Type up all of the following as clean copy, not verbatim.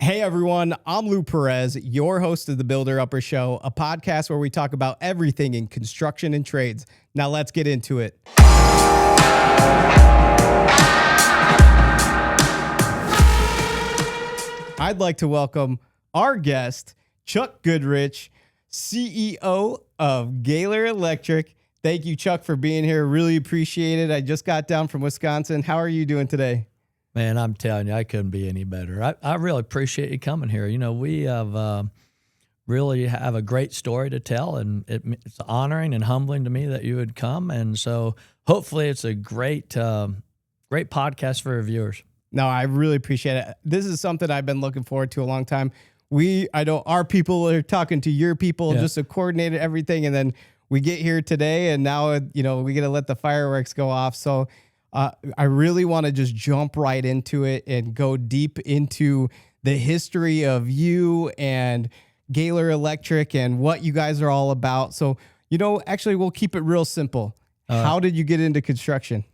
Hey everyone, I'm Lou Perez, your host of the Builder Upper Show, a podcast where we talk about everything in construction and trades. Now let's get into it. I'd like to welcome our guest, Chuck Goodrich, CEO of Gaylor Electric. Thank you, Chuck, for being here. Really appreciate it. I just got down from Wisconsin. How are you doing today? Man, I'm telling you, I couldn't be any better. I really appreciate you coming here. You know, we have really have a great story to tell, and it's honoring and humbling to me that you would come. And so hopefully it's a great podcast for your viewers. No, I really appreciate it. This is something I've been looking forward to a long time. I know our people are talking to your people, just to coordinate everything, and then we get here today, and now we get to let the fireworks go off. So I really want to just jump right into it and go deep into the history of you and Gaylor Electric and what you guys are all about. So, actually, we'll keep it real simple. How did you get into construction?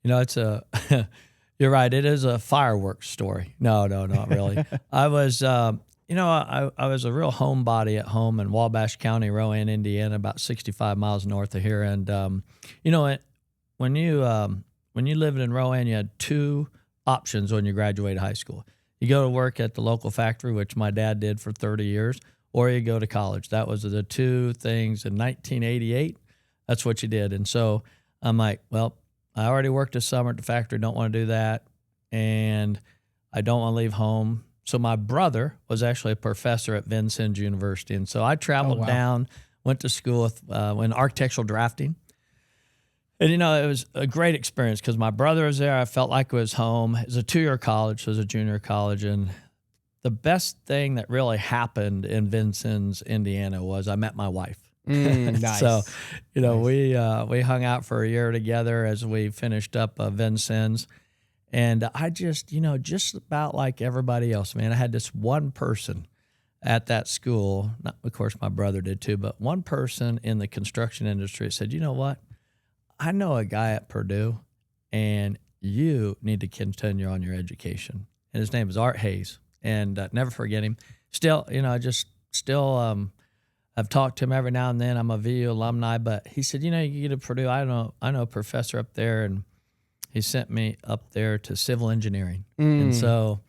It's you're right. It is a fireworks story. No, not really. I was, I was a real homebody at home in Wabash County, Rowan, Indiana, about 65 miles north of here. And, when you lived in Rowan, you had two options when you graduated high school. You go to work at the local factory, which my dad did for 30 years, or you go to college. That was the two things in 1988. That's what you did. And so I'm like, well, I already worked a summer at the factory, don't want to do that, and I don't want to leave home. So my brother was actually a professor at Vincennes University, and so I traveled down, went to school in architectural drafting. And, it was a great experience because my brother was there. I felt like it was home. It was a 2-year college, so it was a junior college. And the best thing that really happened in Vincennes, Indiana, was I met my wife. Nice. So, we hung out for a year together as we finished up Vincennes. And I just, just about like everybody else, man, I had this one person at that school. Not, of course, my brother did too, but one person in the construction industry said, you know what? I know a guy at Purdue, and you need to continue on your education. And his name is Art Hayes, and never forget him. Still, I've talked to him every now and then. I'm a VU alumni, but he said, you get to Purdue. I know a professor up there, and he sent me up there to civil engineering. And so,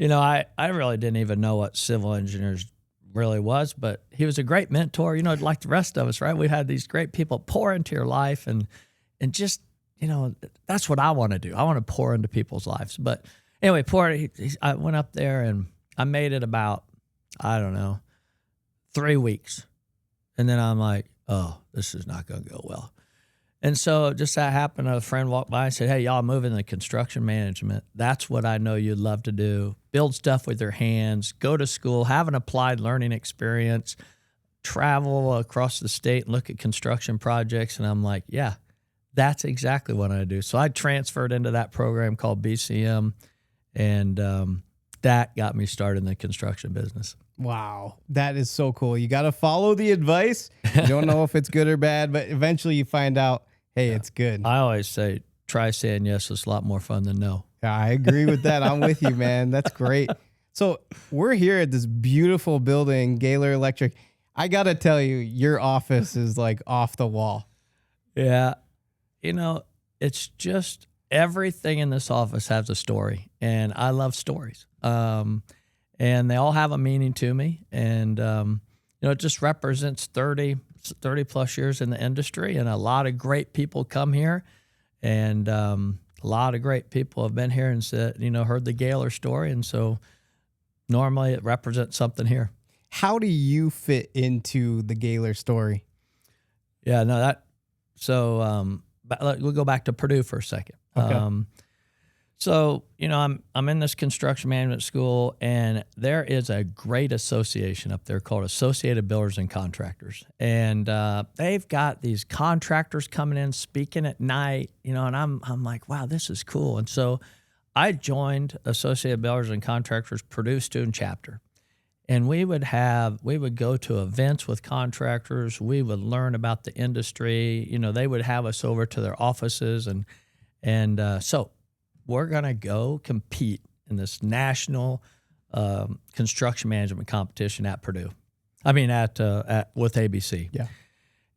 I really didn't even know what civil engineers really was, but he was a great mentor, like the rest of us, right? We had these great people pour into your life, and just, that's what I want to do. I want to pour into people's lives. But anyway, I went up there, and I made it about, 3 weeks. And then I'm like, oh, this is not going to go well. And so just that happened, a friend walked by and said, hey, y'all moving into construction management. That's what I know you'd love to do. Build stuff with your hands, go to school, have an applied learning experience, travel across the state and look at construction projects. And I'm like, yeah, that's exactly what I do. So I transferred into that program called BCM, and that got me started in the construction business. Wow, that is so cool. You got to follow the advice. You don't know if it's good or bad, but eventually you find out, hey, it's good. I always say, try saying yes. It's a lot more fun than no. I agree with that. I'm with you, man. That's great. So we're here at this beautiful building, Gaylor Electric. I got to tell you, your office is like off the wall. Yeah. It's just everything in this office has a story, and I love stories. And they all have a meaning to me. And, it just represents 30 plus years in the industry, and a lot of great people come here. And a lot of great people have been here and said, heard the Gaylor story. And so normally it represents something here. How do you fit into the Gaylor story? Yeah, no, we'll go back to Purdue for a second. Okay. So, I'm in this construction management school, and there is a great association up there called Associated Builders and Contractors. And they've got these contractors coming in, speaking at night, and I'm like, wow, this is cool. And so I joined Associated Builders and Contractors Purdue student chapter. And we would go to events with contractors. We would learn about the industry. They would have us over to their offices, and so we're gonna go compete in this national construction management competition at Purdue. I mean, with ABC. Yeah.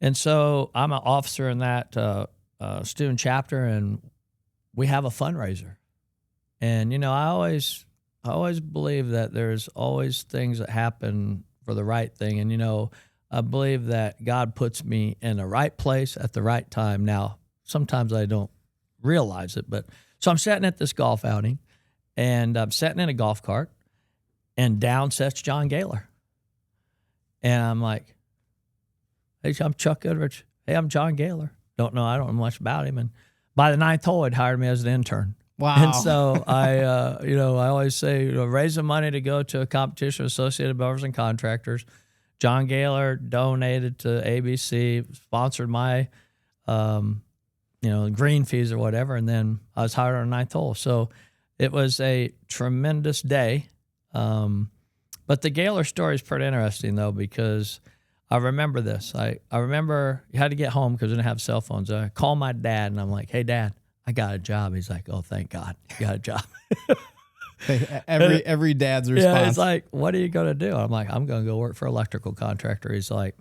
And so I'm an officer in that student chapter, and we have a fundraiser. And, I always believe that there's always things that happen for the right thing. And, I believe that God puts me in the right place at the right time. Now, sometimes I don't realize it, but so I'm sitting at this golf outing, and I'm sitting in a golf cart, and down sits John Gaylor. And I'm like, hey, I'm Chuck Goodrich. Hey, I'm John Gaylor. I don't know much about him. And by the 9th hole, he'd hired me as an intern. Wow. And so I always say, raising money to go to a competition with Associated Builders and Contractors. John Gaylor donated to ABC, sponsored my, green fees or whatever. And then I was hired on the 9th hole. So it was a tremendous day. But the Gaylor story is pretty interesting, though, because I remember this. I remember you had to get home because we didn't have cell phones. I called my dad, and I'm like, hey, Dad, I got a job. He's like, oh, thank God, you got a job. Every dad's response. Yeah, he's like, what are you going to do? I'm like, I'm going to go work for an electrical contractor. He's like,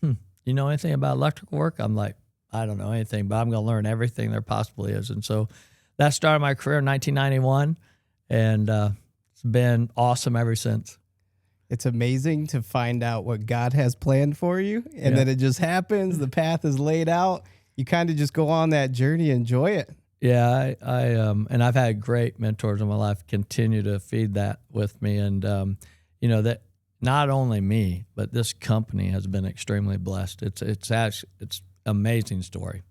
you know anything about electrical work? I'm like, I don't know anything, but I'm going to learn everything there possibly is. And so that started my career in 1991, and it's been awesome ever since. It's amazing to find out what God has planned for you, and then it just happens. The path is laid out. You kind of just go on that journey, enjoy it. Yeah, and I've had great mentors in my life continue to feed that with me, and that not only me, but this company has been extremely blessed. It's amazing story.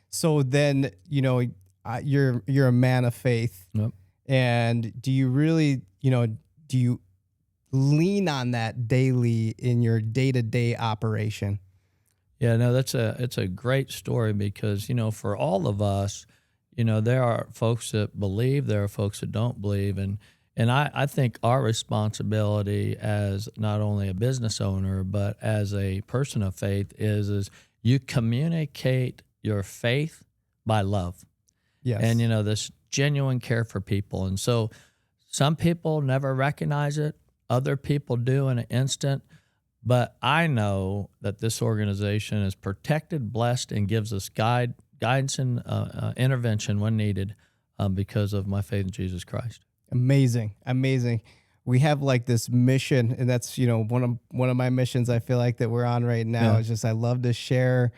So then you're a man of faith, Yep. and do you really do you lean on that daily in your day-to-day operation? Yeah, no, it's a great story because, for all of us, there are folks that believe, there are folks that don't believe. And I think our responsibility as not only a business owner, but as a person of faith is you communicate your faith by love. Yes. And, this genuine care for people. And so some people never recognize it. Other people do in an instant. But I know that this organization is protected, blessed, and gives us guidance and intervention when needed because of my faith in Jesus Christ. Amazing. We have like this mission, and that's one of my missions. I feel like that we're on right now. It's just I love to share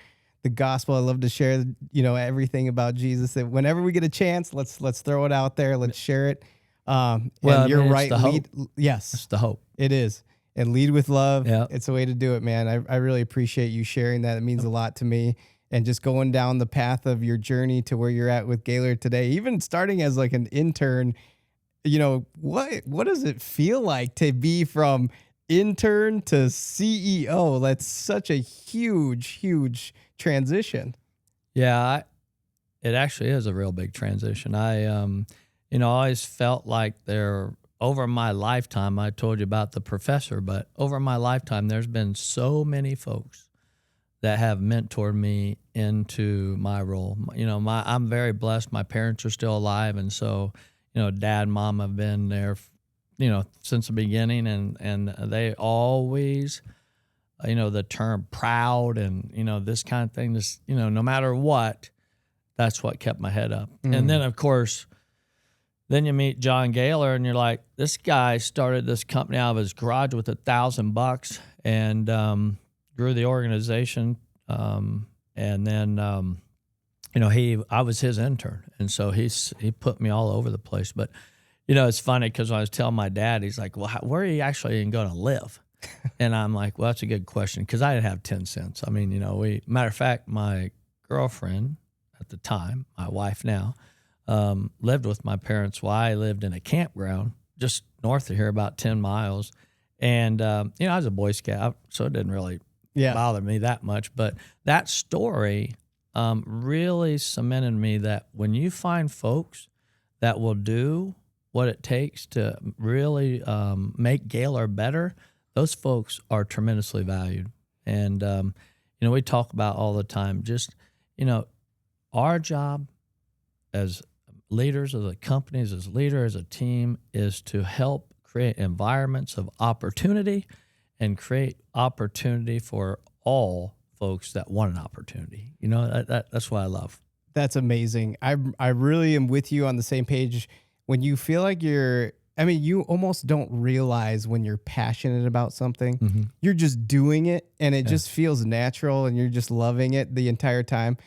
the gospel. I love to share everything about Jesus. That whenever we get a chance, let's throw it out there. Let's share it. You're right. Yes, it's the hope. It is. And lead with love. Yeah. It's a way to do it, man. I really appreciate you sharing that. It means a lot to me. And just going down the path of your journey to where you're at with Gaylor today, even starting as like an intern, what does it feel like to be from intern to CEO? That's such a huge transition. Yeah, it actually is a real big transition. I always felt like over my lifetime, I told you about the professor, but over my lifetime, there's been so many folks that have mentored me into my role. I'm very blessed. My parents are still alive, and so, Dad and Mom have been there, since the beginning, and they always, the term proud and this kind of thing. This, no matter what, that's what kept my head up. And then, of course. Then you meet John Gaylor, and you're like, this guy started this company out of his garage with $1,000 and grew the organization. And then, I was his intern. And so he put me all over the place. But, it's funny because when I was telling my dad, he's like, well, where are you actually going to live? And I'm like, well, that's a good question because I didn't have 10 cents. I mean, matter of fact, my girlfriend at the time, my wife now, lived with my parents while I lived in a campground just north of here, about 10 miles. And, I was a Boy Scout, so it didn't really bother me that much. But that story really cemented me that when you find folks that will do what it takes to really make Gaylor better, those folks are tremendously valued. And, we talk about all the time, just, our job as leaders of the companies, as leader, as a team, is to help create environments of opportunity and create opportunity for all folks that want an opportunity. You know, that's what I love. That's amazing. I really am with you on the same page. When you feel like you almost don't realize when you're passionate about something. Mm-hmm. You're just doing it and it just feels natural and you're just loving it the entire time.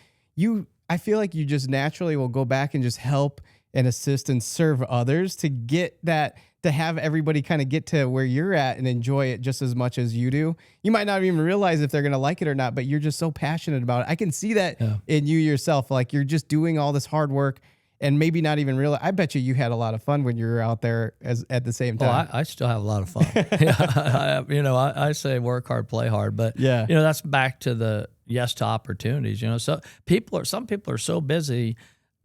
I feel like you just naturally will go back and just help and assist and serve others to get that, to have everybody kind of get to where you're at and enjoy it just as much as you do. You might not even realize if they're going to like it or not, but you're just so passionate about it. I can see that in you yourself. Like you're just doing all this hard work and maybe not even realize. I bet you had a lot of fun when you were out there at the same time. I still have a lot of fun. I say work hard, play hard, but that's back to the yes to opportunities. So some people are so busy.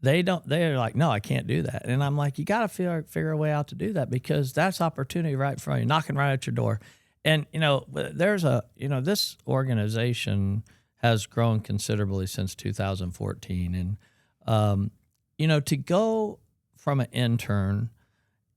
They're like, no, I can't do that. And I'm like, you got to figure a way out to do that because that's opportunity right in front of you, knocking right at your door. And, this organization has grown considerably since 2014. And, to go from an intern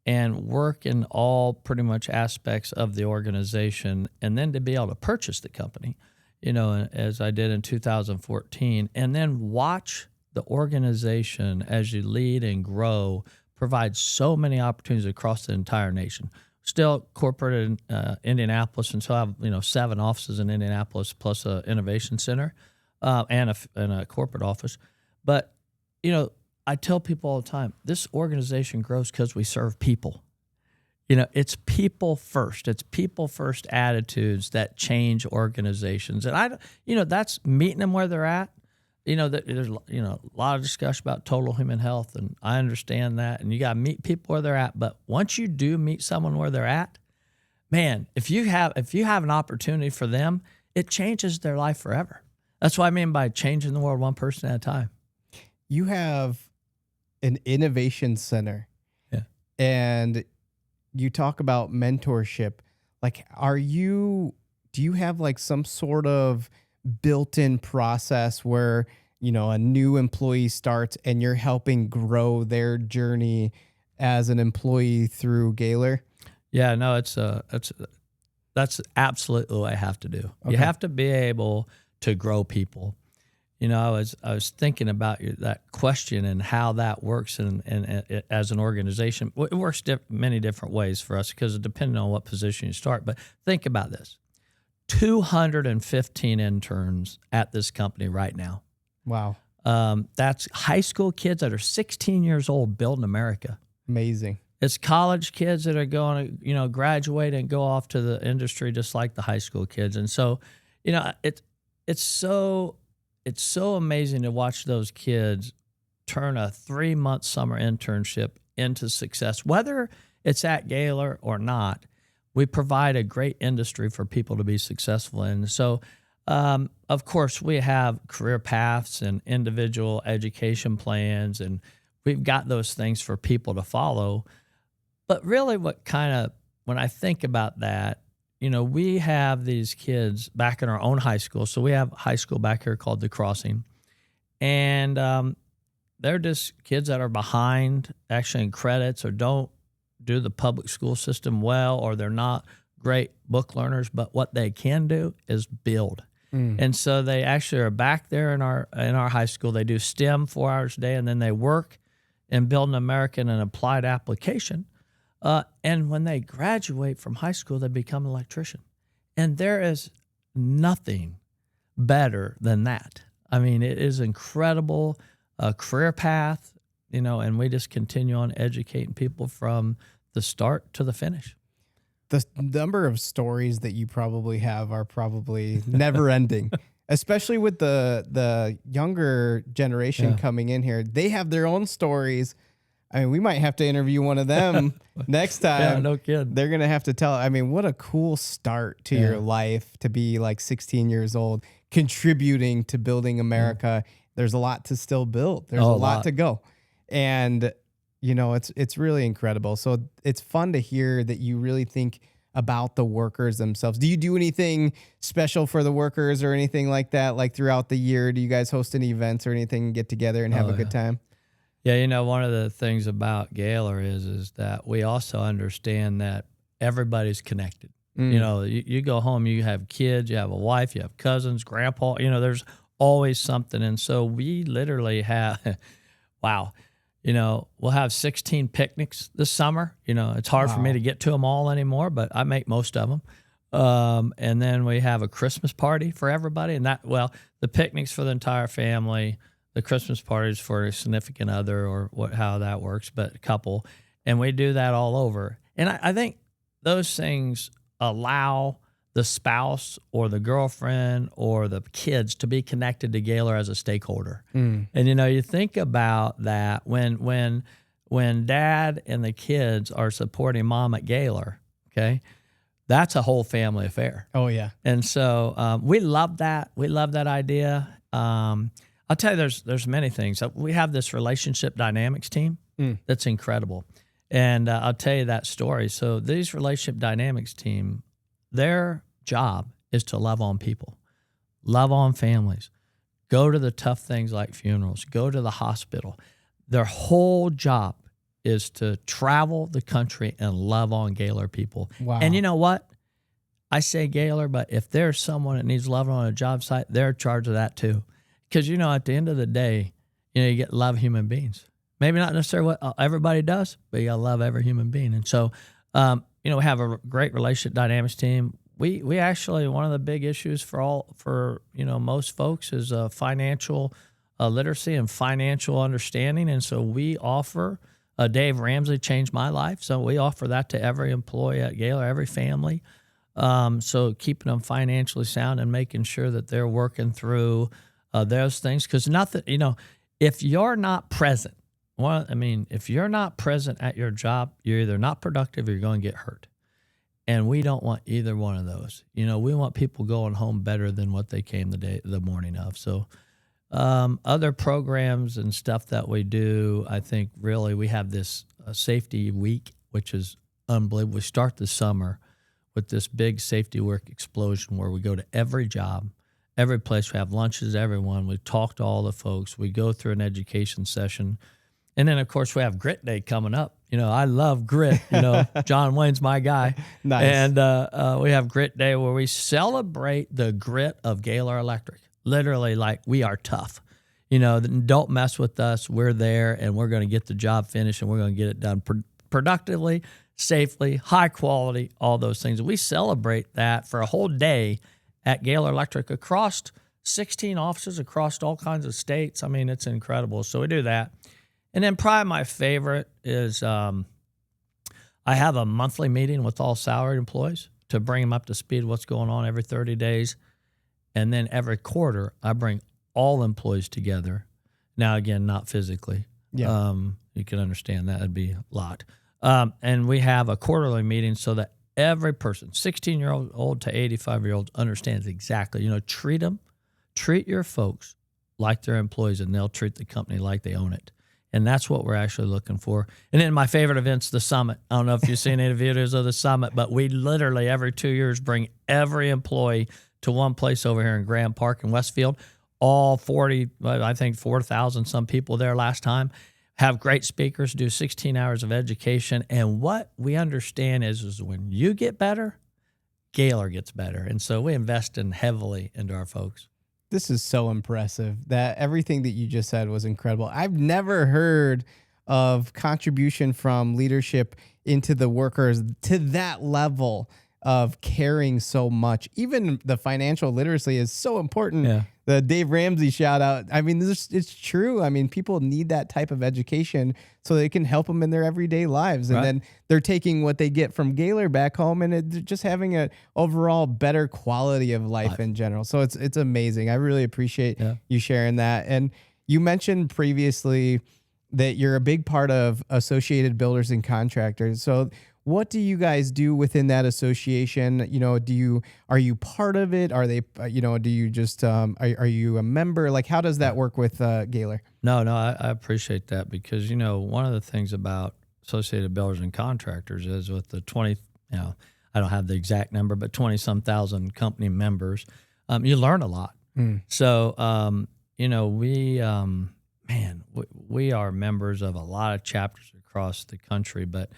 and work in all pretty much aspects of the organization and then to be able to purchase the company, as I did in 2014, and then watch the organization as you lead and grow provides so many opportunities across the entire nation. Still corporate in Indianapolis, and so I have 7 offices in Indianapolis plus an innovation center and a corporate office. But I tell people all the time, this organization grows because we serve people. It's people first. It's people first attitudes that change organizations, and that's meeting them where they're at. There's a lot of discussion about total human health, and I understand that. And you got to meet people where they're at. But once you do meet someone where they're at, man, if you have an opportunity for them, it changes their life forever. That's what I mean by changing the world one person at a time. You have an innovation center, and you talk about mentorship. Like, do you have like some sort of built-in process where a new employee starts and you're helping grow their journey as an employee through Gaylor? Yeah, no, that's absolutely what I have to do. Okay. You have to be able to grow people. I was thinking about that question and how that works and as an organization. It works many different ways for us because it depends on what position you start. But think about this. 215 interns at this company right now. Wow. That's high school kids that are 16 years old building America. Amazing. It's college kids that are going to, graduate and go off to the industry just like the high school kids. And so, it's so amazing to watch those kids turn a 3-month summer internship into success, whether it's at Gaylor or not. We provide a great industry for people to be successful in. So, of course, we have career paths and individual education plans, and we've got those things for people to follow. But really when I think about that, we have these kids back in our own high school. So we have a high school back here called The Crossing. And they're just kids that are behind actually in credits or don't do the public school system well, or they're not great book learners, but what they can do is build. And so they actually are back there in our high school. They do STEM 4 hours a day, and then they work in building American and applied application. And when they graduate from high school, they become an electrician. And there is nothing better than that. I mean, it is incredible career path, and we just continue on educating people from the start to the finish. The number of stories that you probably have are probably never ending, especially with the younger generation coming in here. They have their own stories. I mean, we might have to interview one of them next time. Yeah, no kidding. They're going to have to tell. I mean, what a cool start to your life to be like 16 years old, contributing to building America. There's a lot to still build. There's a lot to go. And, it's really incredible. So it's fun to hear that you really think about the workers themselves. Do you do anything special for the workers or anything like that? Like throughout the year, do you guys host any events or anything, get together and have a good time? Yeah, one of the things about Gaylor is that we also understand that everybody's connected. You know, you go home, you have kids, you have a wife, you have cousins, grandpa, you know, there's always something. And so we literally have, wow, you know, we'll have 16 picnics this summer. You know, it's hard for me to get to them all anymore, but I make most of them. And then we have a Christmas party for everybody. And that, well, the picnics for the entire family, the Christmas parties for a significant other or how that works, but a couple. And we do that all over. And I think those things allow the spouse or the girlfriend or the kids to be connected to Gaylor as a stakeholder. And, you know, you think about that when dad and the kids are supporting mom at Gaylor, okay, that's a whole family affair. Oh, yeah. And so we love that. We love that idea. I'll tell you, there's many things. We have this relationship dynamics team that's incredible. And I'll tell you that story. So these relationship dynamics team, their job is to love on people, love on families, go to the tough things like funerals, go to the hospital. Their whole job is to travel the country and love on Gaylor people. Wow. And you know what? I say Gaylor, but if there's someone that needs love on a job site, they're in charge of that too. Because, you know, at the end of the day, you know, you get love human beings. Maybe not necessarily what everybody does, but you gotta love every human being. And so, you know, we have a great relationship dynamics team. We actually, one of the big issues for you know, most folks is financial literacy and financial understanding. And so we offer, Dave Ramsey changed my life. So we offer that to every employee at Gaylor, every family. So keeping them financially sound and making sure that they're working through those things. Because nothing, you know, if you're not present, if you're not present at your job, you're either not productive or you're going to get hurt. And we don't want either one of those. You know, we want people going home better than what they came the morning of. So other programs and stuff that we do, I think really we have this safety week, which is unbelievable. We start the summer with this big safety work explosion where we go to every job, every place. We have lunches, everyone. We talk to all the folks. We go through an education session. And then, of course, we have Grit Day coming up. You know, I love grit. You know, John Wayne's my guy. Nice. And we have Grit Day where we celebrate the grit of Gaylor Electric. Literally, like, we are tough. You know, don't mess with us. We're there, and we're going to get the job finished, and we're going to get it done productively, safely, high quality, all those things. We celebrate that for a whole day at Gaylor Electric across 16 offices across all kinds of states. I mean, it's incredible. So we do that. And then probably my favorite is I have a monthly meeting with all salaried employees to bring them up to speed what's going on every 30 days. And then every quarter, I bring all employees together. Now, again, not physically. Yeah. You can understand that. That'd be a lot. And we have a quarterly meeting so that every person, 16-year-old to 85-year-olds, understands exactly, you know, treat your folks like they're employees, and they'll treat the company like they own it. And that's what we're actually looking for. And then my favorite event's the summit. I don't know if you've seen any videos of the summit, but we literally every 2 years bring every employee to one place over here in Graham Park in Westfield. All 40, I think 4,000 some people there last time. Have great speakers, do 16 hours of education. And what we understand is when you get better, Gaylor gets better. And so we invest heavily into our folks. This is so impressive. That everything that you just said was incredible. I've never heard of contribution from leadership into the workers to that level of caring so much. Even the financial literacy is so important. Yeah. The Dave Ramsey shout out. I mean, it's true. I mean, people need that type of education so they can help them in their everyday lives. And then they're taking what they get from Gaylor back home and just having an overall better quality of life in general. So it's amazing. I really appreciate you sharing that. And you mentioned previously that you're a big part of Associated Builders and Contractors. So what do you guys do within that association? You know, are you part of it? Are they, do you just, are you a member? Like, how does that work with Gaylor? No, I appreciate that because, you know, one of the things about Associated Builders and Contractors is with the 20, I don't have the exact number, but 20-some thousand company members, you learn a lot. So, you know, we are members of a lot of chapters across the country, but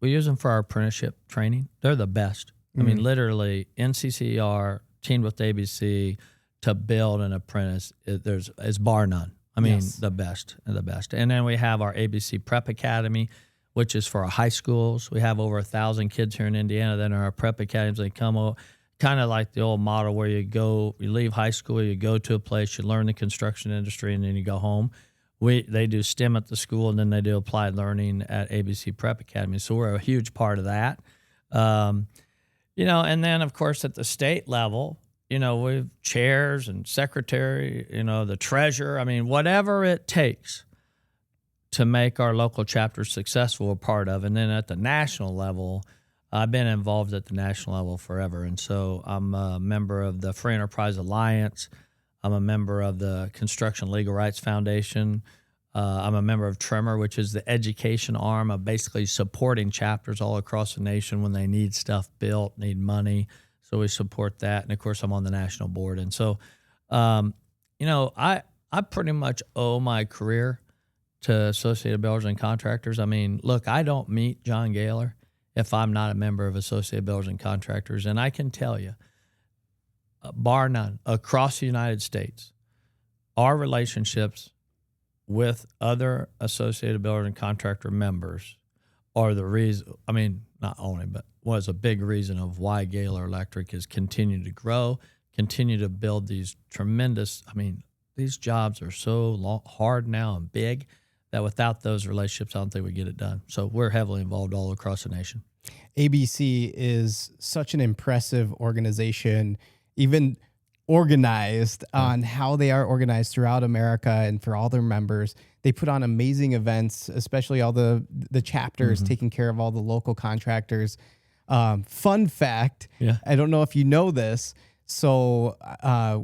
we use them for our apprenticeship training. They're the best. I mean, literally, NCCER, teamed with ABC to build an apprentice, is bar none. I mean, the best of the best. And then we have our ABC Prep Academy, which is for our high schools. We have over 1,000 kids here in Indiana that are our prep academies. They come kind of like the old model where you leave high school, you go to a place, you learn the construction industry, and then you go home. They do STEM at the school, and then they do applied learning at ABC Prep Academy. So we're a huge part of that. And then, of course, at the state level, we've chairs and secretary, the treasurer. I mean, whatever it takes to make our local chapters successful, we're part of. And then at the national level, I've been involved at the national level forever. And so I'm a member of the Free Enterprise Alliance. I'm a member of the Construction Legal Rights Foundation. I'm a member of Tremor, which is the education arm of basically supporting chapters all across the nation when they need stuff built, need money. So we support that. And, of course, I'm on the national board. And so, I pretty much owe my career to Associated Builders and Contractors. I mean, look, I don't meet John Gaylor if I'm not a member of Associated Builders and Contractors. And I can tell you, bar none, across the United States, our relationships with other Associated Builder and Contractor members are the reason, I mean, not only, but was a big reason of why Gaylor Electric has continued to grow, continue to build these tremendous, I mean, these jobs are so hard now and big that without those relationships, I don't think we get it done. So we're heavily involved all across the nation. ABC is such an impressive organization, even organized on how they are organized throughout America and for all their members. They put on amazing events, especially all the chapters taking care of all the local contractors. Fun fact, I don't know if you know this. So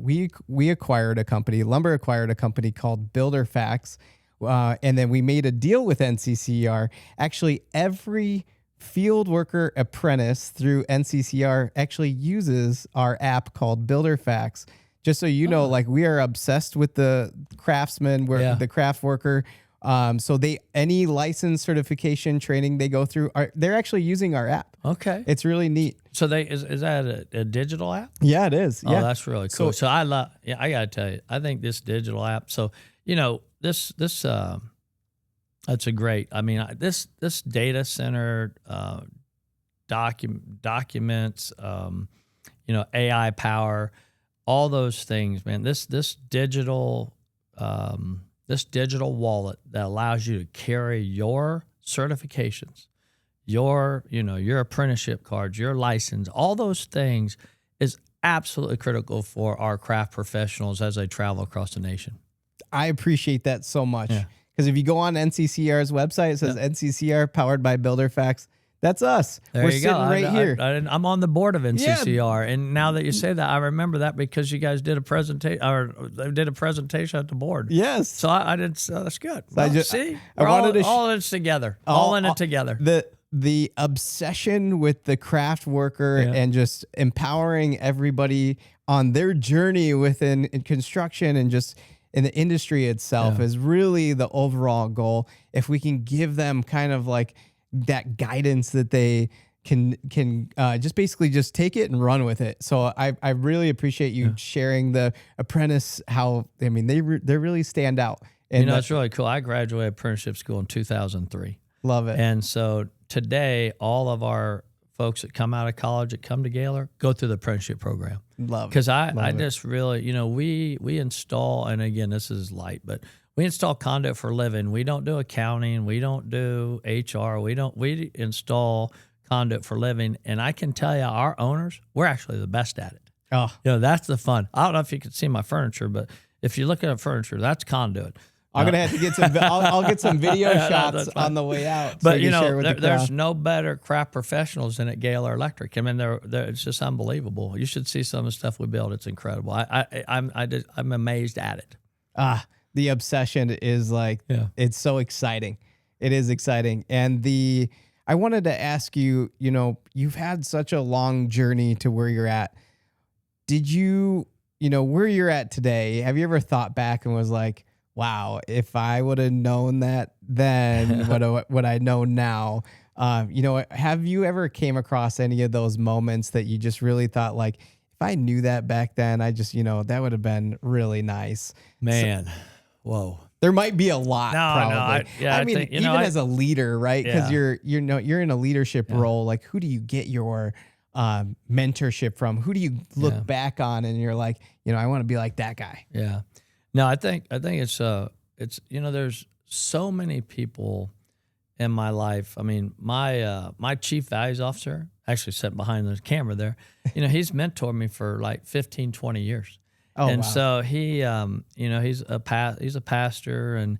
we acquired a company, Lumber acquired a company called Builder Facts. And then we made a deal with NCCR. Actually, every field worker apprentice through NCCR actually uses our app called Builder Facts. Just so you know, like we are obsessed with the craftsman, the craft worker. So any license certification training they go through, they're actually using our app. Okay, it's really neat. So is that a digital app? Yeah, it is. Yeah, that's really cool. So I love. Yeah, I gotta tell you, I think this digital app. So this that's a great. I mean, this data center documents, AI power, all those things, man. This digital wallet that allows you to carry your certifications, your apprenticeship cards, your license, all those things is absolutely critical for our craft professionals as they travel across the nation. I appreciate that so much. Because if you go on NCCR's website, it says NCCR powered by Builder Facts. That's us. We're sitting right here. I'm on the board of NCCR, and now that you say that, I remember that because you guys did a presentation, at the board. Yes. So I did. So that's good. Well, we're all in it together. All in it together. The obsession with the craft worker and just empowering everybody on their journey within construction and just in the industry itself is really the overall goal. If we can give them kind of like that guidance that they can just basically just take it and run with it. So I really appreciate you sharing the apprentice, how, I mean, they really stand out. And it's really cool. I graduated apprenticeship school in 2003. Love it. And so today, all of our folks that come out of college that come to Gaylor go through the apprenticeship program. Love it. Because I just really, we install, and again, this is light, but we install conduit for a living. We don't do accounting. We don't do HR. We install conduit for a living. And I can tell you, our owners, we're actually the best at it. Oh, that's the fun. I don't know if you can see my furniture, but if you look at furniture, that's conduit. I'm gonna have to get some. I'll get some video shots on the way out. But there's no better craft professionals than at Gaylor Electric. I mean, it's just unbelievable. You should see some of the stuff we build. It's incredible. I'm amazed at it. The obsession is like it's so exciting. It is exciting, and I wanted to ask you. You've had such a long journey to where you're at. Did you, where you're at today? Have you ever thought back and was like, wow, if I would have known that then, what I know now, Have you ever came across any of those moments that you just really thought like, if I knew that back then, I just, that would have been really nice. Man, whoa. There might be a lot, probably. I mean, think, even as a leader, right? Because Yeah. you're in a leadership role. Like, who do you get your mentorship from? Who do you look back on and you're like, I want to be like that guy? Yeah. No, I think it's there's so many people in my life. I mean, my chief values officer, actually sitting behind the camera there, he's mentored me for like 15, 20 years. Oh, and wow. so he, he's a pastor, and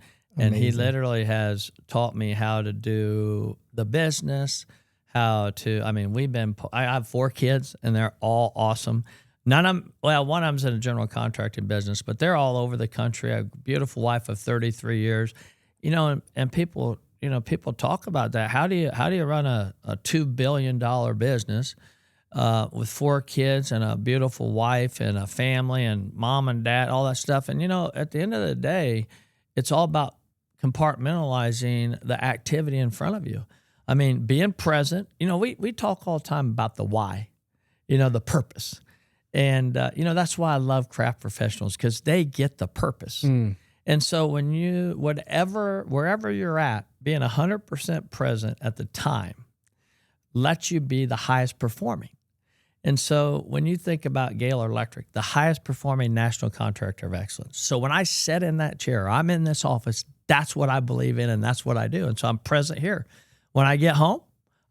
he literally has taught me how to do the business, I have 4 kids and they're all awesome. One of them's in a general contracting business, but they're all over the country. I have a beautiful wife of 33 years, and people, people talk about that. How do you run a $2 billion business with 4 kids and a beautiful wife and a family and mom and dad, all that stuff? And, at the end of the day, it's all about compartmentalizing the activity in front of you. I mean, being present. We talk all the time about the why, the purpose. And, that's why I love craft professionals, because they get the purpose. Mm. And so when wherever you're at, being 100% present at the time lets you be the highest performing. And so when you think about Gaylor Electric, the highest performing national contractor of excellence. So when I sit in that chair, I'm in this office, that's what I believe in and that's what I do. And so I'm present here. When I get home,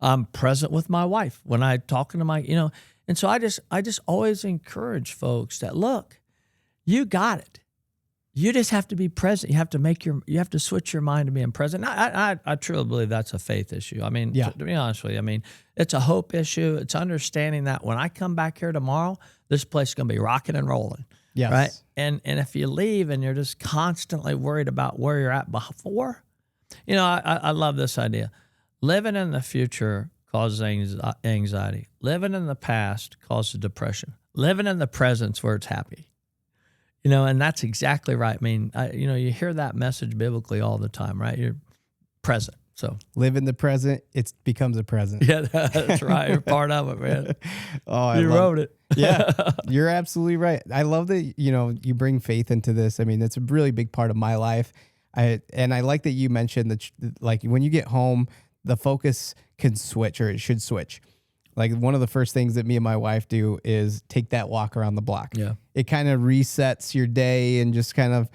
I'm present with my wife. When I'm talking to my, and so I just always encourage folks that, look, you got it. You just have to be present. You have to switch your mind to being present. I truly believe that's a faith issue. I mean, to be honest with you, it's a hope issue. It's understanding that when I come back here tomorrow, this place is going to be rocking and rolling. Yes. Right. And if you leave and you're just constantly worried about where you're at before, I love this idea. Living in the future causes anxiety. Living in the past causes depression. Living in the present's where it's happy. And that's exactly right. I mean, you hear that message biblically all the time, right? You're present. So live in the present. It becomes a present. Yeah, that's right. You're part of it, man. You wrote it. Yeah, you're absolutely right. I love that, you bring faith into this. I mean, it's a really big part of my life. I like that you mentioned that, like, when you get home, the focus can switch, or it should switch. Like, one of the first things that me and my wife do is take that walk around the block. Yeah. It kind of resets your day and just kind of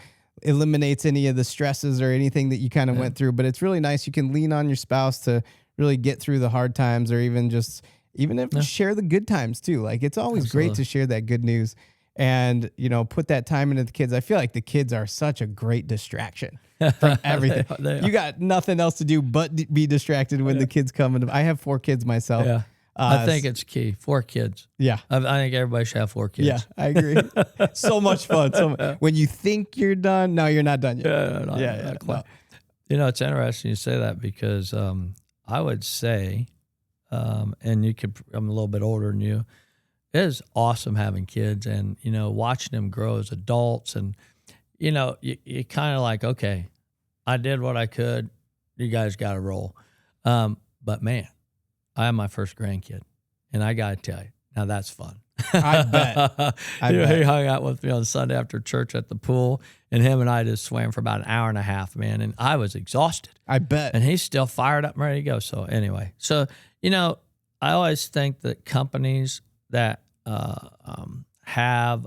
eliminates any of the stresses or anything that you kind of went through. But it's really nice. You can lean on your spouse to really get through the hard times, or even share the good times too. Like, it's always great to share that good news and, put that time into the kids. I feel like the kids are such a great distraction from everything. They are. You got nothing else to do but be distracted when the kids come in. I have 4 kids myself. Yeah. I think it's key. 4 kids. Yeah. I think everybody should have 4 kids. Yeah, I agree. So much fun. When you think you're done, no, you're not done yet. Not quite. No. It's interesting you say that, because I would say, and I'm a little bit older than you, it is awesome having kids and, watching them grow as adults. And, you kind of like, okay, I did what I could. You guys got to roll. But man, I have my first grandkid, and I got to tell you, now that's fun. I bet. He hung out with me on Sunday after church at the pool, and him and I just swam for about an hour and a half, man, and I was exhausted. I bet. And he's still fired up and ready to go. So anyway, I always think that companies that have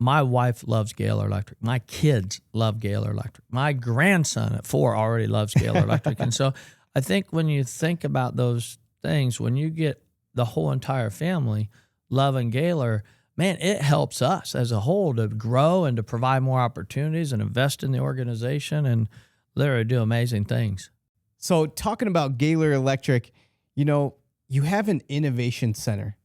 my wife loves Gaylor Electric. My kids love Gaylor Electric. My grandson at 4 already loves Gaylor Electric. And so I think when you think about those things, when you get the whole entire family loving Gaylor, man, it helps us as a whole to grow and to provide more opportunities and invest in the organization and literally do amazing things. So talking about Gaylor Electric, you have an innovation center.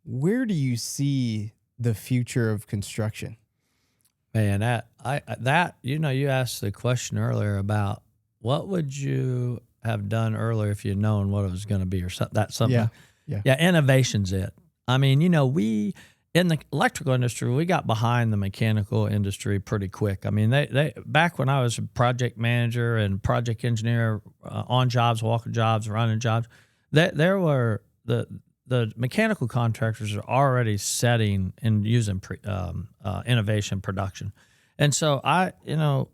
Where do you see the future of construction? Man, you asked the question earlier about what would you have done earlier if you'd known what it was going to be, or something. That's something. Yeah. Innovation's it. I mean, in the electrical industry, we got behind the mechanical industry pretty quick. I mean, they back when I was a project manager and project engineer on jobs, walking jobs, running jobs, there were the mechanical contractors are already setting and using innovation production. And so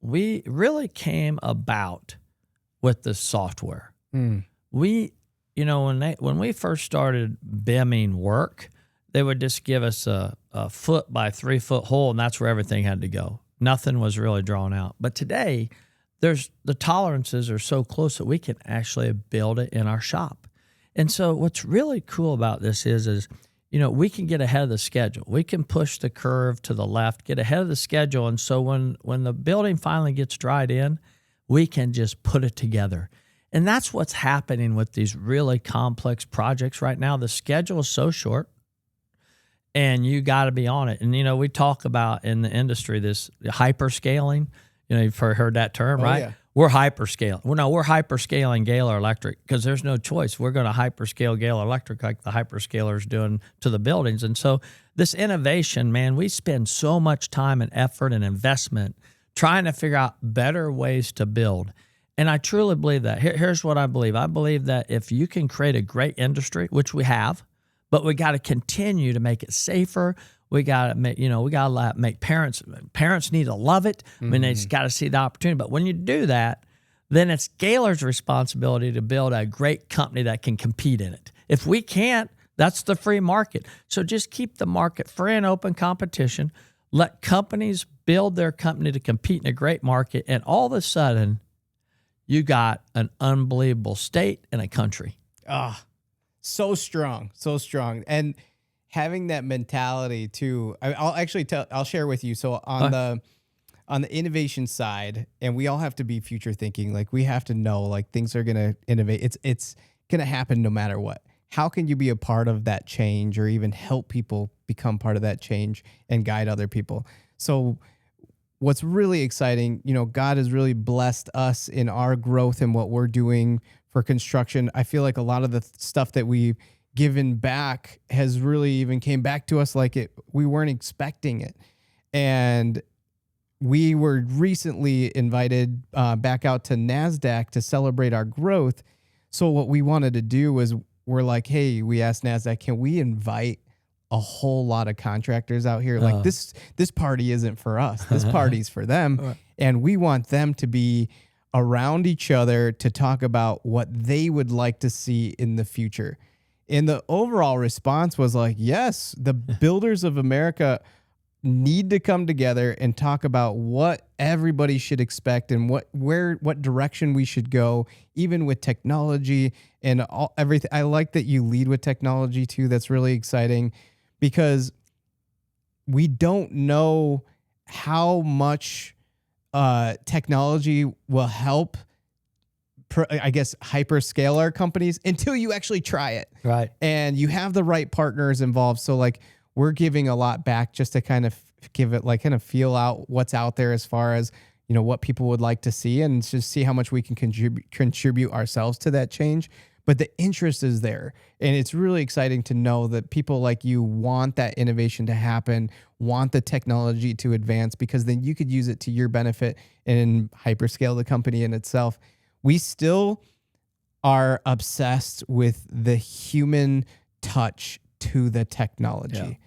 we really came about with the software. We, when we first started BIMing work, they would just give us a 4 by 3 foot hole, and that's where everything had to go. Nothing was really drawn out. But today, the tolerances are so close that we can actually build it in our shop. And so what's really cool about this is we can get ahead of the schedule. We can push the curve to the left, get ahead of the schedule. And so when the building finally gets dried in, we can just put it together. And that's what's happening with these really complex projects right now. The schedule is so short, and you got to be on it. And, we talk about in the industry this hyperscaling. You've heard that term, right? Yeah. We're hyperscaling. We're hyperscaling Gaylor Electric because there's no choice. We're going to hyperscale Gaylor Electric like the hyperscalers doing to the buildings. And so this innovation, man, we spend so much time and effort and investment trying to figure out better ways to build. And I truly believe that. Here's what I believe. I believe that if you can create a great industry, which we have, but we got to continue to make it safer. We got to make, make parents need to love it. I mean, they just got to see the opportunity. But when you do that, then it's Gaylor's responsibility to build a great company that can compete in it. If we can't, that's the free market. So just keep the market free and open competition. Let companies build their company to compete in a great market. And all of a sudden, you got an unbelievable state and a country. So strong. And having that mentality too, I'll share with you. So on the innovation side, and we all have to be future thinking, like we have to know like things are going to innovate. It's going to happen no matter what. How can you be a part of that change or even help people become part of that change and guide other people? So what's really exciting, God has really blessed us in our growth and what we're doing for construction. I feel like a lot of the stuff that we've given back has really even came back to us like we weren't expecting it. And we were recently invited back out to NASDAQ to celebrate our growth. So what we wanted to do was we're like, hey, we asked NASDAQ, can we invite a whole lot of contractors out here? Like this party isn't for us. This party's for them. And we want them to be around each other to talk about what they would like to see in the future. And the overall response was like, yes, the builders of America need to come together and talk about what everybody should expect and what direction we should go, even with technology and everything. I like that you lead with technology too. That's really exciting because we don't know how much technology will help, I guess, hyperscaler companies until you actually try it. Right. And you have the right partners involved. So like we're giving a lot back just to kind of give it like kind of feel out what's out there as far as, what people would like to see and just see how much we can contribute ourselves to that change. But the interest is there. And it's really exciting to know that people like you want that innovation to happen, want the technology to advance, because then you could use it to your benefit and hyperscale the company in itself. We still are obsessed with the human touch to the technology.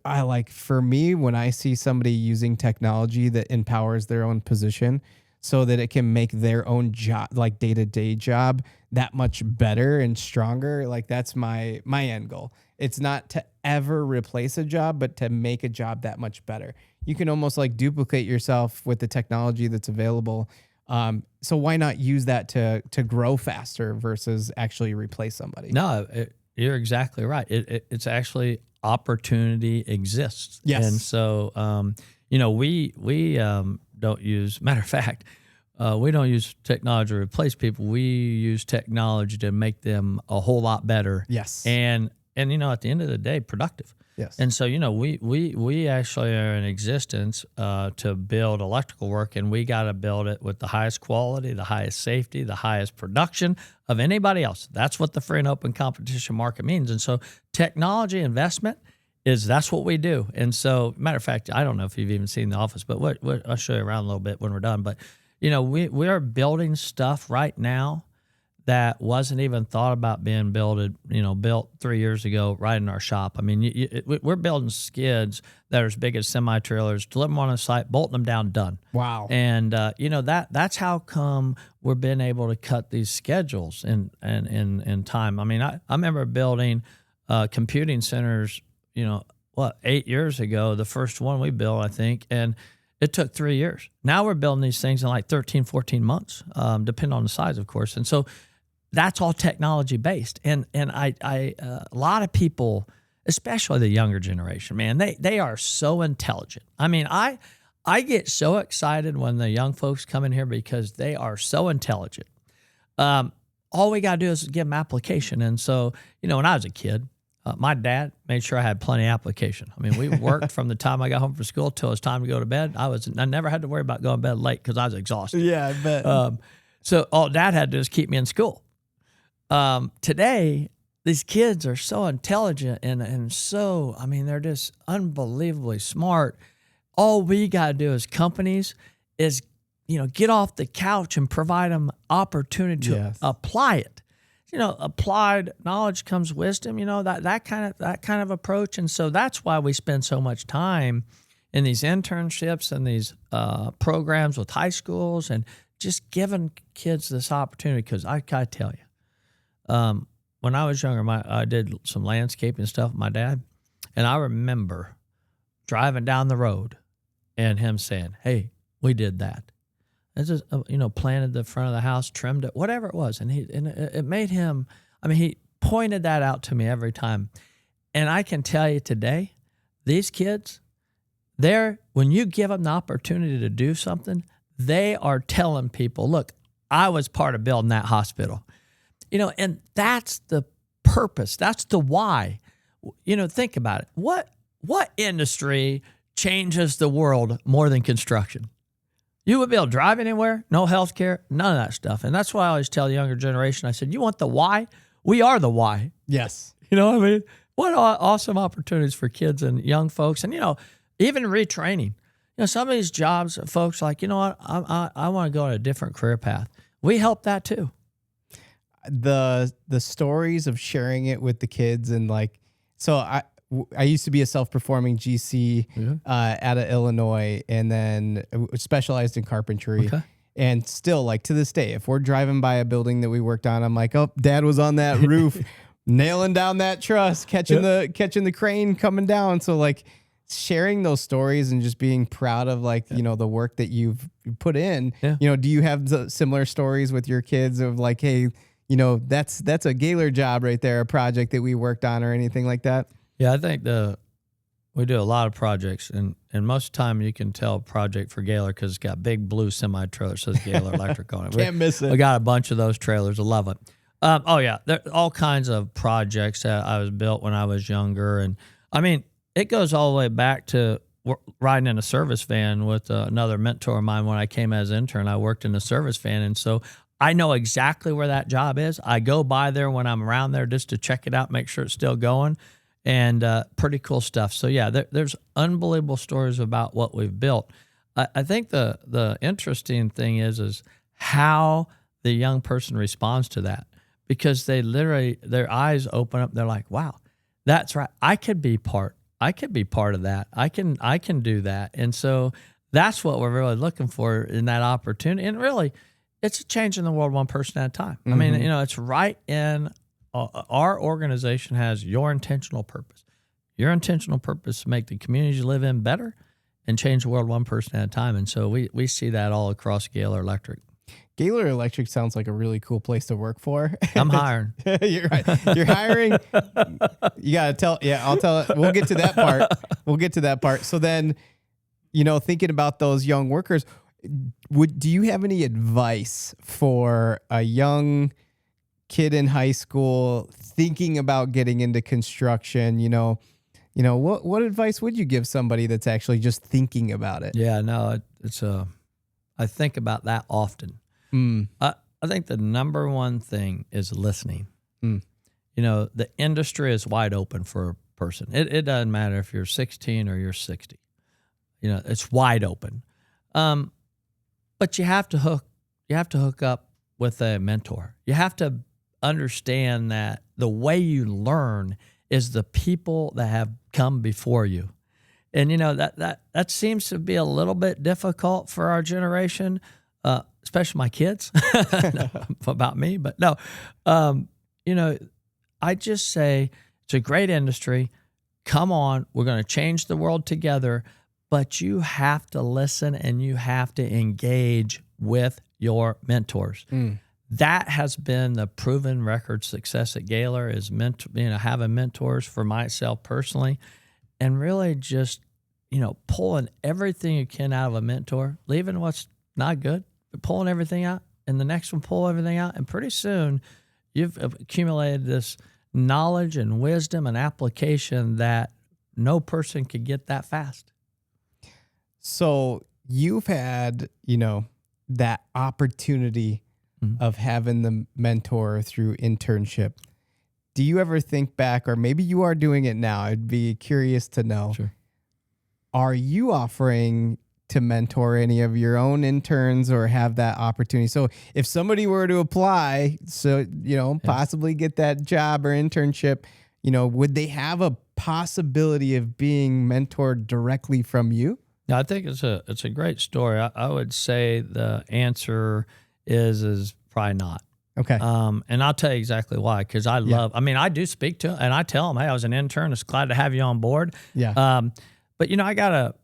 I like, for me, when I see somebody using technology that empowers their own position so that it can make their own job, like day-to-day job, that much better and stronger, like that's my end goal. It's not to ever replace a job, but to make a job that much better. You can almost like duplicate yourself with the technology that's available. So why not use that to grow faster versus actually replace somebody? No, you're exactly right. It's actually opportunity exists. Yes. And so, we don't use, matter of fact, we don't use technology to replace people. We use technology to make them a whole lot better. Yes. And at the end of the day, productive. Yes. And so, we actually are in existence to build electrical work, and we got to build it with the highest quality, the highest safety, the highest production of anybody else. That's what the free and open competition market means. And so technology investment that's what we do. And so, matter of fact, I don't know if you've even seen the office, but what I'll show you around a little bit when we're done. But we are building stuff right now that wasn't even thought about being built 3 years ago right in our shop. I mean, we're building skids that are as big as semi-trailers, deliver them on a site, bolting them down, done. Wow. And, that's how come we're being able to cut these schedules in time. I mean, I remember building computing centers, 8 years ago, the first one we built, I think, and it took 3 years. Now we're building these things in like 13, 14 months, depending on the size, of course. And so that's all technology based. And a lot of people, especially the younger generation, man, they are so intelligent. I mean, I get so excited when the young folks come in here because they are so intelligent. All we got to do is give them application. And so, when I was a kid, my dad made sure I had plenty of application. I mean, we worked from the time I got home from school till it was time to go to bed. I never had to worry about going to bed late because I was exhausted. Yeah, I bet. So all Dad had to do is keep me in school. Today, these kids are so intelligent and so, I mean, they're just unbelievably smart. All we got to do as companies is, get off the couch and provide them opportunity to apply it. Applied knowledge comes wisdom, that kind of approach. And so that's why we spend so much time in these internships and these programs with high schools and just giving kids this opportunity. Because I gotta tell you, when I was younger, I did some landscaping stuff with my dad, and I remember driving down the road and him saying, "Hey, we did that." It's just, planted the front of the house, trimmed it, whatever it was. And it made him, he pointed that out to me every time. And I can tell you today, these kids, when you give them the opportunity to do something, they are telling people, look, I was part of building that hospital. And that's the purpose. That's the why. Think about it. What industry changes the world more than construction? You would be able to drive anywhere, no health care, none of that stuff. And that's why I always tell the younger generation, I said, you want the why? We are the why. Yes. You know what I mean? What awesome opportunities for kids and young folks. And, even retraining. Some of these jobs, folks like, I want to go on a different career path. We help that too. The stories of sharing it with the kids and I used to be a self-performing GC out of Illinois, and then specialized in carpentry. Okay. And still, to this day, if we're driving by a building that we worked on, I'm like, oh, Dad was on that roof, nailing down that truss, catching the crane coming down. So sharing those stories and just being proud of the work that you've put in. Yeah. Do you have similar stories with your kids of hey, that's a Gaylor job right there, a project that we worked on or anything like that? Yeah, I think we do a lot of projects, and most of the time you can tell a project for Gaylor because it's got big blue semi-trailer, says Gaylor Electric on it. Can't miss it. We got a bunch of those trailers. I love it. There are all kinds of projects that I was built when I was younger, and it goes all the way back to riding in a service van with another mentor of mine. When I came as intern, I worked in a service van, and so I know exactly where that job is. I go by there when I'm around there just to check it out, make sure it's still going. And pretty cool stuff. So yeah, there's unbelievable stories about what we've built. I think the interesting thing is how the young person responds to that, because they literally, their eyes open up. They're like, wow, that's right. I could be part of that. I can do that. And so that's what we're really looking for in that opportunity. And really, it's changing the world one person at a time. Mm-hmm. It's right in. Our organization has your intentional purpose. Your intentional purpose is to make the communities you live in better and change the world one person at a time. And so we see that all across Gaylor Electric. Gaylor Electric sounds like a really cool place to work for. I'm hiring. You're right. You're hiring. You got to tell. Yeah, I'll tell it. We'll get to that part. So then, thinking about those young workers, do you have any advice for a young kid in high school thinking about getting into construction? What advice would you give somebody that's actually just thinking about it? Yeah, no, I think about that often. I think the number one thing is listening. The industry is wide open for person. It doesn't matter if you're 16 or you're 60. It's wide open. But you have to hook up with a mentor. You have to understand that the way you learn is the people that have come before you. And that seems to be a little bit difficult for our generation, especially my kids. No, about me, but no. I just say it's a great industry. Come on, we're going to change the world together, but you have to listen and you have to engage with your mentors. That has been the proven record success at Gaylor, is having mentors for myself personally, and really just pulling everything you can out of a mentor, leaving what's not good, but pulling everything out, and the next one pull everything out, and pretty soon you've accumulated this knowledge and wisdom and application that no person could get that fast. So you've had, that opportunity of having the mentor through internship. Do you ever think back, or maybe you are doing it now? I'd be curious to know. Sure. Are you offering to mentor any of your own interns or have that opportunity? So if somebody were to apply, possibly get that job or internship, would they have a possibility of being mentored directly from you? I think it's a great story. I would say the answer is probably not. Okay. And I'll tell you exactly why, because I do speak to, and I tell them, hey, I was an intern. It's glad to have you on board. Yeah. But I got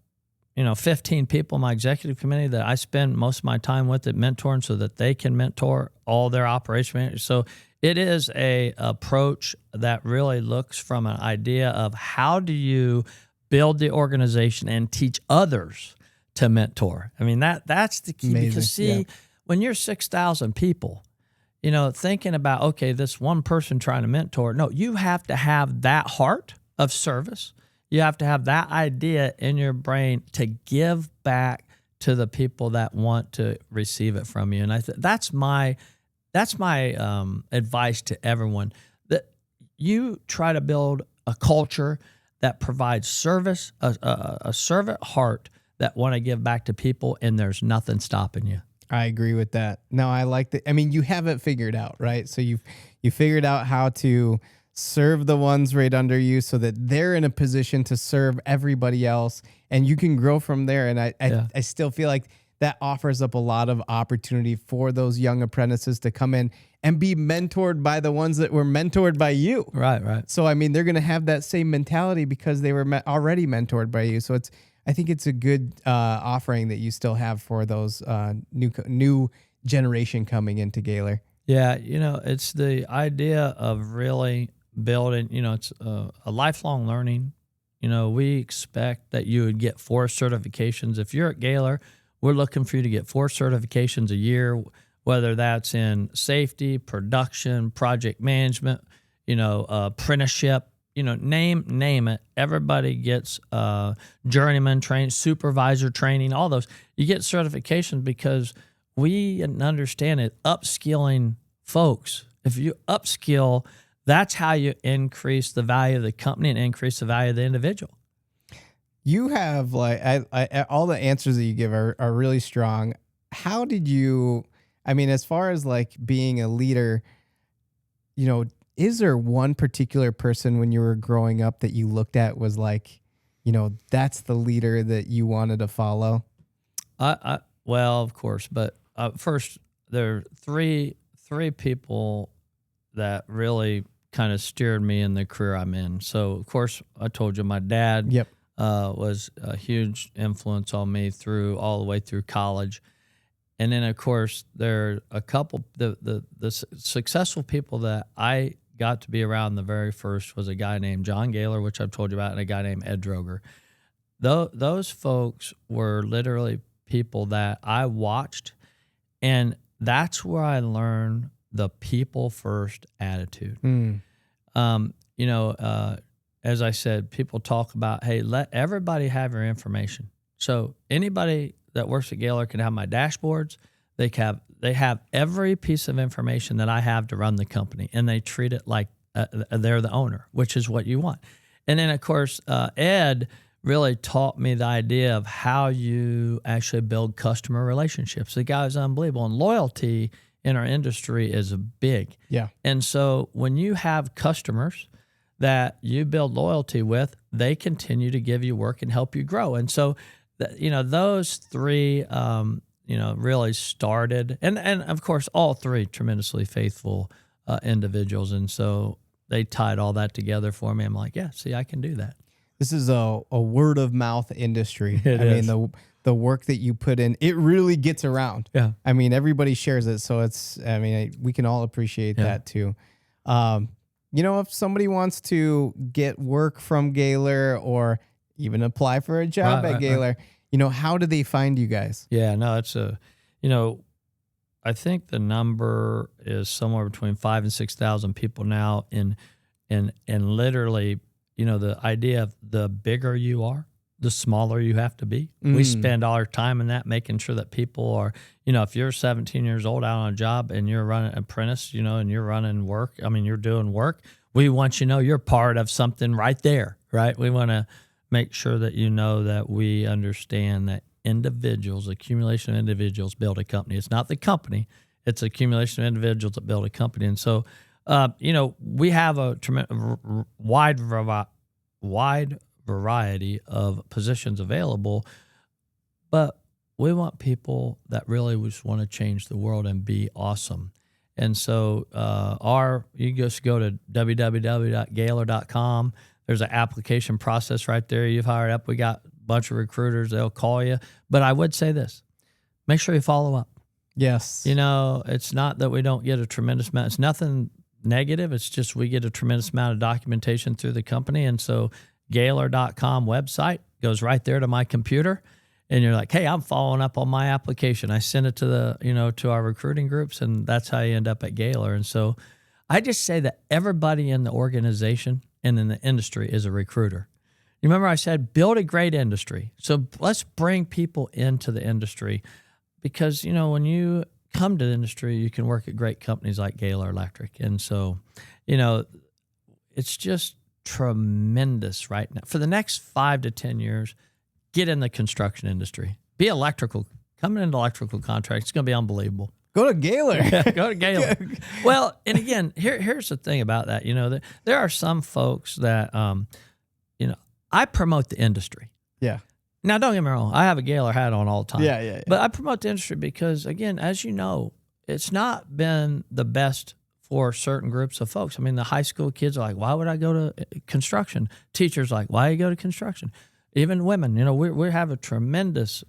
15 people in my executive committee that I spend most of my time with at mentoring so that they can mentor all their operation managers. So it is a approach that really looks from an idea of how do you build the organization and teach others to mentor. I mean, that's the key. Amazing. Because when you're 6,000 people, thinking about, okay, this one person trying to mentor, no, you have to have that heart of service. You have to have that idea in your brain to give back to the people that want to receive it from you. And that's my advice to everyone, that you try to build a culture that provides service, a servant heart that want to give back to people, and there's nothing stopping you. I agree with that. No, I like that. I mean, you have it figured out, right? So you figured out how to serve the ones right under you so that they're in a position to serve everybody else, and you can grow from there. And I still feel like that offers up a lot of opportunity for those young apprentices to come in and be mentored by the ones that were mentored by you. Right. So, I mean, they're going to have that same mentality because they were already mentored by you. So I think it's a good offering that you still have for those new generation coming into Gaylor. Yeah, it's the idea of really building, it's a lifelong learning. We expect that you would get 4 certifications. If you're at Gaylor, we're looking for you to get 4 certifications a year, whether that's in safety, production, project management, apprenticeship, name it. Everybody gets journeyman training, supervisor training, all those. You get certifications because we understand it, upskilling folks. If you upskill, that's how you increase the value of the company and increase the value of the individual. You have all the answers that you give are really strong. How did you, as far as being a leader, is there one particular person when you were growing up that you looked at was that's the leader that you wanted to follow? Well, of course, but first there are three people that really kind of steered me in the career I'm in. So, of course, I told you my dad was a huge influence on me all the way through college. And then, of course, there are a couple, the successful people that I got to be around. The very first was a guy named John Gaylor, which I've told you about, and a guy named Ed Droger. Those folks were literally people that I watched, and that's where I learned the people first attitude. As I said, people talk about, hey, let everybody have your information. So anybody that works at Gaylor can have my dashboards. They have every piece of information that I have to run the company, and they treat it like they're the owner, which is what you want. And then, of course, Ed really taught me the idea of how you actually build customer relationships. The guy was unbelievable. And loyalty in our industry is big. Yeah. And so when you have customers that you build loyalty with, they continue to give you work and help you grow. And so, those three, really started. And of course, all three tremendously faithful individuals. And so they tied all that together for me. I'm like, yeah, see, I can do that. This is a word of mouth industry. It is. Mean, the work that you put in, it really gets around. Yeah. I mean, everybody shares it. So we can all appreciate that too. If somebody wants to get work from Gaylor or even apply for a job at Gaylor, how do they find you guys? Yeah, no, it's I think the number is somewhere between 5,000 and 6,000 people now and literally, the idea of the bigger you are, the smaller you have to be. We spend all our time in that, making sure that people are, if you're 17 years old out on a job and you're running apprentice, and you're running work, you're doing work, we want you to know you're part of something right there, right? We want to make sure that that we understand that accumulation of individuals build a company. It's not the company, it's accumulation of individuals that build a company. And so, we have a wide variety of positions available, but we want people that really just want to change the world and be awesome. And so you just go to www.gaylor.com. There's an application process right there. You've hired up. We got a bunch of recruiters. They'll call you. But I would say this, make sure you follow up. Yes. It's not that we don't get a tremendous amount. It's nothing negative. It's just we get a tremendous amount of documentation through the company. And so Gaylor.com website goes right there to my computer. And you're like, hey, I'm following up on my application. I send it to to our recruiting groups, and that's how you end up at Gaylor. And so I just say that everybody in the organization and in the industry is a recruiter. You remember I said, build a great industry. So let's bring people into the industry because, when you come to the industry, you can work at great companies like Gaylor Electric. And so, it's just tremendous right now. For the next 5 to 10 years, get in the construction industry. Be electrical. Coming into electrical contracts, it's going to be unbelievable. Go to Gaylor. Go to Gaylor. Well, and again, here's the thing about that. There are some folks that, I promote the industry. Yeah. Now, don't get me wrong. I have a Gaylor hat on all the time. Yeah. But I promote the industry because, again, as you know, it's not been the best for certain groups of folks. The high school kids are like, why would I go to construction? Teachers are like, why do you go to construction? Even women, we have a tremendous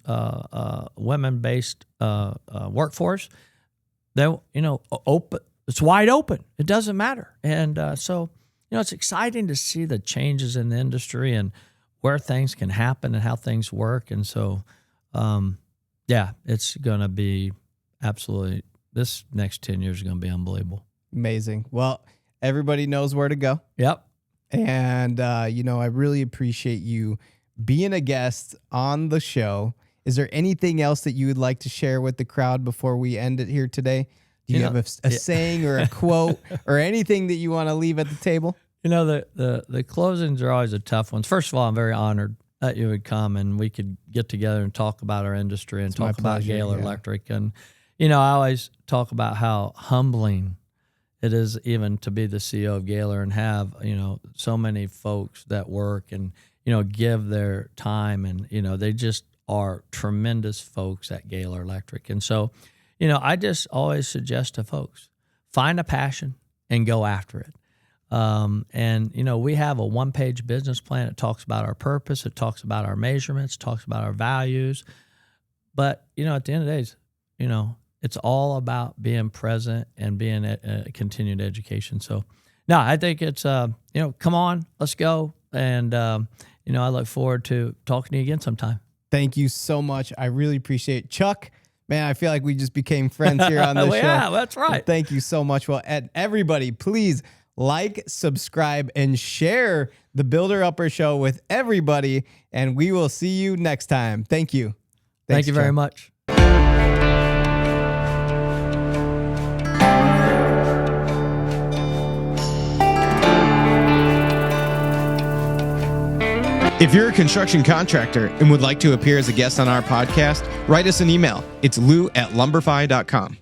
women-based workforce. They, open. It's wide open. It doesn't matter. And so, it's exciting to see the changes in the industry and where things can happen and how things work. And so, it's going to be absolutely, this next 10 years is going to be unbelievable. Amazing. Well, everybody knows where to go. Yep. And, I really appreciate you being a guest on the show. Is there anything else that you would like to share with the crowd before we end it here today? Do you have a saying or a quote or anything that you want to leave at the table? The closings are always a tough ones. First of all, I'm very honored that you would come and we could get together and talk about our industry and talk about Gaylor Electric. And, I always talk about how humbling it is even to be the CEO of Gaylor and have, so many folks that work and, give their time and, they just are tremendous folks at Gaylor Electric. And so, I just always suggest to folks, find a passion and go after it. We have a one-page business plan. It talks about our purpose. It talks about our measurements, talks about our values. But, at the end of the day, it's all about being present and being a continued education. So, no, I think it's, come on, let's go. And, I look forward to talking to you again sometime. Thank you so much. I really appreciate it. Chuck, man, I feel like we just became friends here on this show. Yeah, that's right. Thank you so much. Well, everybody, please like, subscribe, and share the Builder Upper Show with everybody. And we will see you next time. Thank you. Thank you very much. If you're a construction contractor and would like to appear as a guest on our podcast, write us an email. It's lou@lumberfi.com.